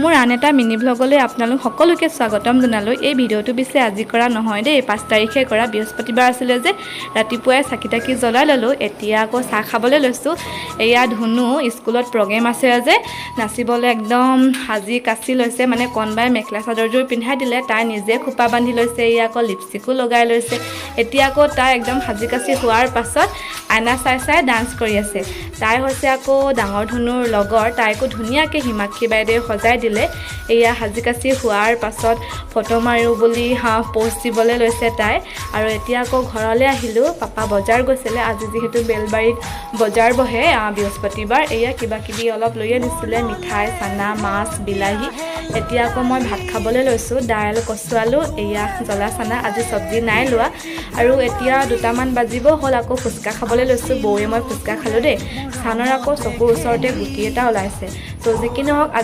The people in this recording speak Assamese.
মোৰ আন এটা মিনি ভ্লগলৈ আপোনালোক সকলোকে স্বাগতম জনালোঁ। এই ভিডিঅ'টো পিছে আজি কৰা নহয় দেই, 5 তাৰিখে কৰা, বৃহস্পতিবাৰ আছিলে যে ৰাতিপুৱাই চাকি তাকি জ্বলাই ল'লোঁ। এতিয়া আকৌ চাহ খাবলৈ লৈছোঁ। এয়া ধুনু স্কুলত প্ৰগ্ৰেম আছে যে নাচিবলৈ একদম সাজি কাচি লৈছে, মানে কণবাই মেখেলা চাদৰযোৰ পিন্ধাই দিলে, তাই নিজে খোপা বান্ধি লৈছে, এয়া আকৌ লিপষ্টিকো লগাই লৈছে। এতিয়া আকৌ তাই একদম সাজি কাচি হোৱাৰ পাছত আইনা চাই চাই ডান্স কৰি আছে। তাই হৈছে আকৌ ডাঙৰ ধনুৰ লগৰ, তাইকো ধুনীয়াকৈ হিমাক্ষী বাইদেৱে সজাই দিলে। এয়া সাজি কাচি হোৱাৰ পাছত ফটো মাৰোঁ বুলি প'ষ্ট দিবলৈ লৈছে তাই। আৰু এতিয়া আকৌ ঘৰলৈ আহিলোঁ, পাপা বজাৰ গৈছিলে, আজি যিহেতু বেলবাৰীত বজাৰ বহে বৃহস্পতিবাৰ। এয়া কিবা কিবি অলপ লৈ আনিছিলে, মিঠাই, চানা, মাছ, বিলাহী। এতিয়া আকৌ মই ভাত খাবলৈ লৈছোঁ, দাইল, কচু আলু, এয়া জ্বলা চানা, আজি চব্জি নাই লোৱা। আৰু এতিয়া 2টামান বাজিব হ'ল, আকৌ ফুচকা খাবলৈ লৈছোঁ। বৌয়ে মই ফুচকা খালোঁ দেই। চানৰ আকৌ চকুৰ ওচৰতে গুটি এটা ওলাইছে। ত' যি কি নহওক